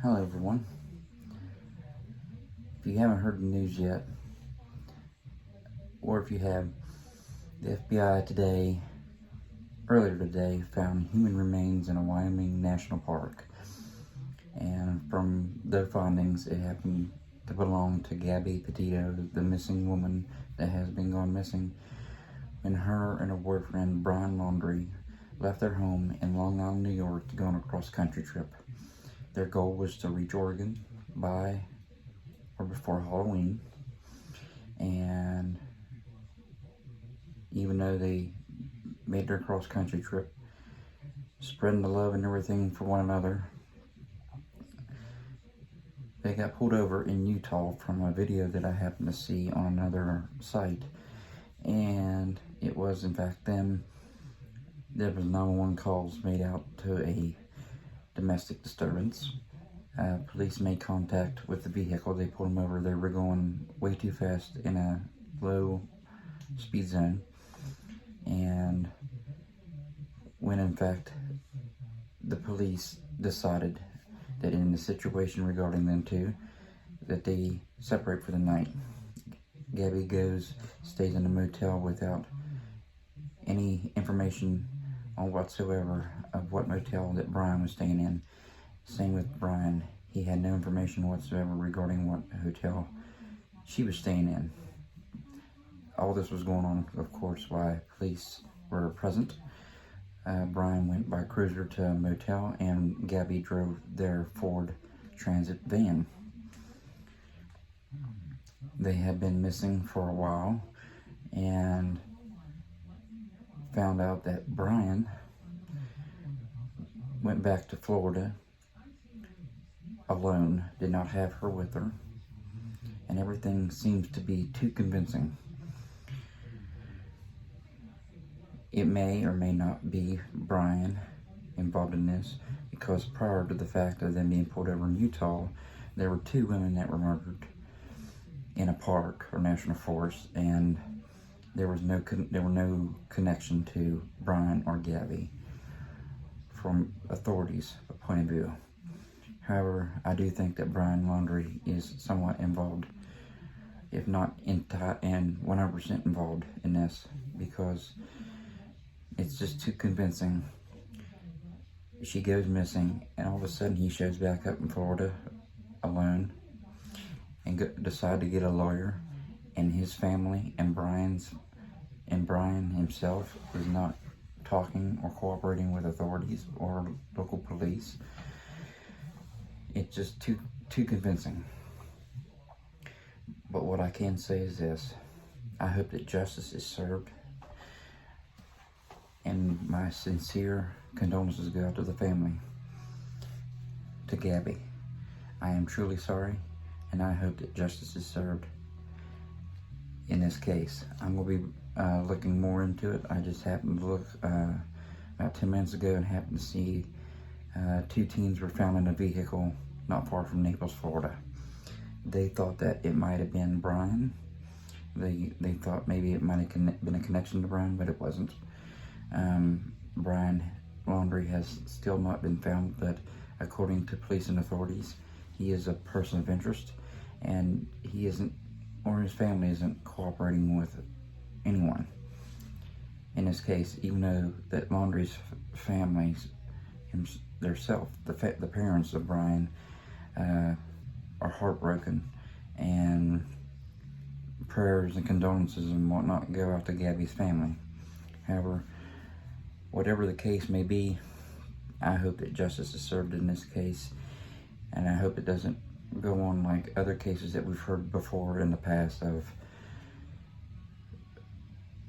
Hello everyone. If you haven't heard the news yet, or if you have, the FBI earlier today, found human remains in a Wyoming National Park. And from their findings, it happened to belong to Gabby Petito, the missing woman that has been gone missing, when her and her boyfriend, Brian Laundrie, left their home in Long Island, New York to go on a cross-country trip. Their goal was to reach Oregon by or before Halloween, and even though they made their cross-country trip, spreading the love and everything for one another, they got pulled over in Utah from a video that I happened to see on another site, and it was in fact them. There was 911 calls made out to a domestic disturbance. Police made contact with the vehicle. They pulled them over. They were going way too fast in a low speed zone, and when in fact the police decided that in the situation regarding them two, that they separate for the night. Gabby stays in a motel without any information on whatsoever of what motel that Brian was staying in. Same with Brian. He had no information whatsoever regarding what hotel she was staying in. All this was going on, of course, while police were present. Brian went by cruiser to a motel, and Gabby drove their Ford Transit van. They had been missing for a while, and found out that Brian went back to Florida alone, did not have her with her, and everything seems to be too convincing. It may or may not be Brian involved in this, because prior to the fact of them being pulled over in Utah, there were two women that were murdered in a park or national forest, and there were no connection to Brian or Gabby from authorities' point of view. However, I do think that Brian Laundrie is somewhat involved, if not and 100% involved in this, because it's just too convincing. She goes missing, and all of a sudden he shows back up in Florida alone, and decide to get a lawyer, and his family and Brian himself is not talking or cooperating with authorities or local police. It's just too convincing. But what I can say is this: I hope that justice is served, and my sincere condolences go out to the family, to Gabby. I am truly sorry, and I hope that justice is served in this case. I'm going to be looking more into it. I just happened to look about 10 minutes ago and happened to see two teens were found in a vehicle not far from Naples, Florida. They thought that it might have been Brian. They thought maybe it might have been a connection to Brian, but it wasn't. Brian Laundrie has still not been found, but according to police and authorities, he is a person of interest, and he isn't, or his family isn't cooperating with anyone in this case, even though that Laundrie's families, the parents of Brian, are heartbroken, and prayers and condolences and whatnot go out to Gabby's family. However, whatever the case may be, I hope that justice is served in this case, and I hope it doesn't go on like other cases that we've heard before in the past of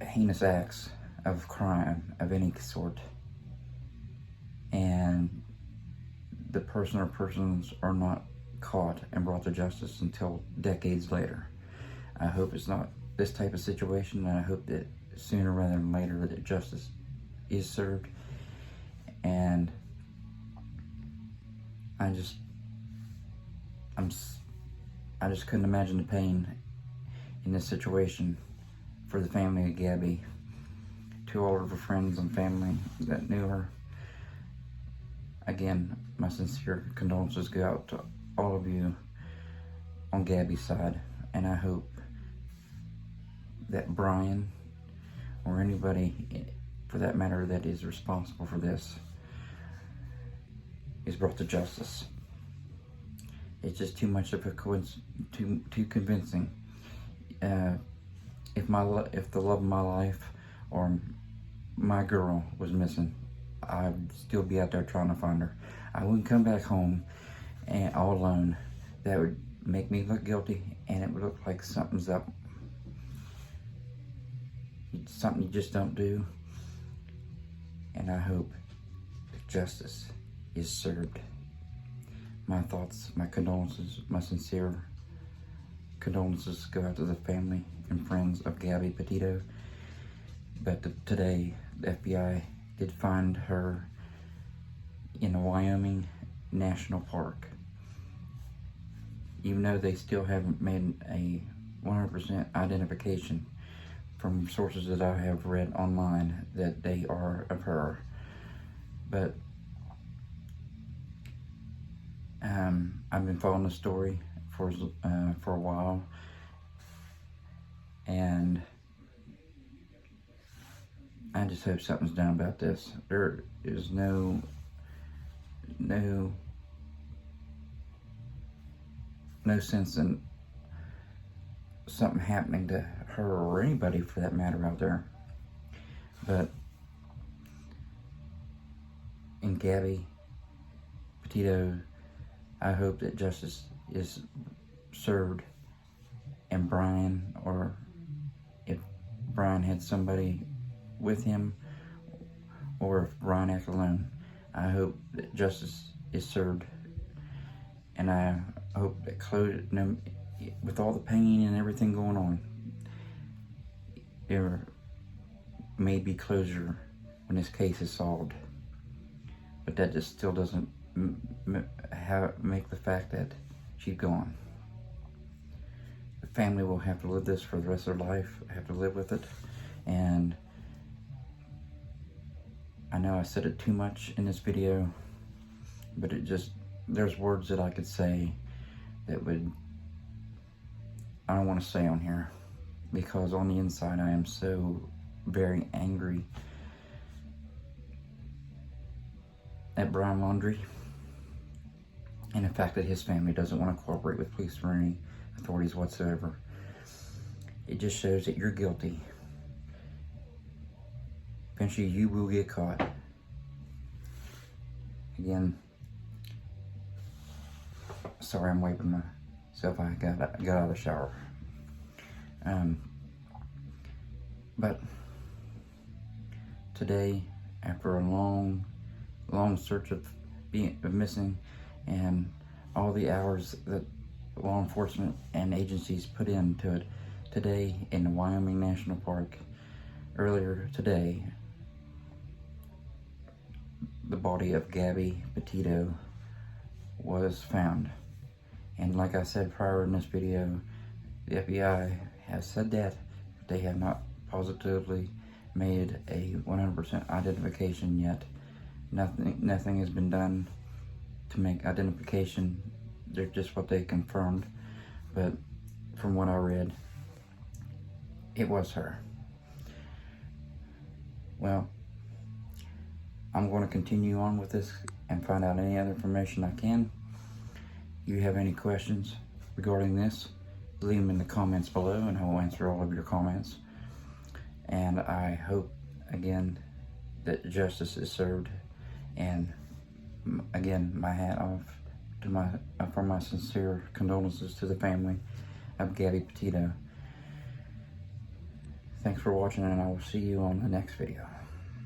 heinous acts of crime of any sort, and the person or persons are not caught and brought to justice until decades later. I hope it's not this type of situation, and I hope that sooner rather than later that justice is served. And I just couldn't imagine the pain in this situation for the family of Gabby, to all of her friends and family that knew her. again, my sincere condolences go out to all of you on Gabby's side, and I hope that Brian, or anybody for that matter that is responsible for this, is brought to justice. It's just too much of a coincidence, too convincing. If the love of my life or my girl was missing, I'd still be out there trying to find her. I wouldn't come back home and all alone. That would make me look guilty, and it would look like something's up. It's something you just don't do. And I hope that justice is served. My thoughts, my condolences, my sincere condolences go out to the family and friends of Gabby Petito. But today, the FBI did find her in the Wyoming National Park. Even though they still haven't made a 100% identification from sources that I have read online that they are of her. But I've been following the story for a while, and I just hope something's done about this. There is no sense in something happening to her or anybody for that matter out there. But in Gabby Petito, I hope that justice is served, and Brian, or if Brian had somebody with him, or if Brian acted alone, I hope that justice is served. And I hope that with all the pain and everything going on, there may be closure when this case is solved. But that just still doesn't make the fact that she's gone. The family will have to live this for the rest of their life, have to live with it. And I know I said it too much in this video, but there's words that I could say that I don't want to say on here, because on the inside I am so very angry at Brian Laundrie and the fact that his family doesn't want to cooperate with police or any authorities whatsoever. It just shows that you're guilty. Eventually you will get caught. Again, sorry I'm wiping myself. I got out of the shower. But today, after a long search of missing, and all the hours that law enforcement and agencies put into it, today in the Wyoming National Park, earlier today, the body of Gabby Petito was found. And like I said prior in this video, the FBI has said that they have not positively made a 100% identification yet. Nothing has been done to make identification. They're just what they confirmed. But from what I read, it was her. Well, I'm going to continue on with this and find out any other information I can. If you have any questions regarding this, leave them in the comments below and I will answer all of your comments. And I hope, again, that justice is served. And again, my hat off to for my sincere condolences to the family of Gabby Petito. Thanks for watching, and I will see you on the next video.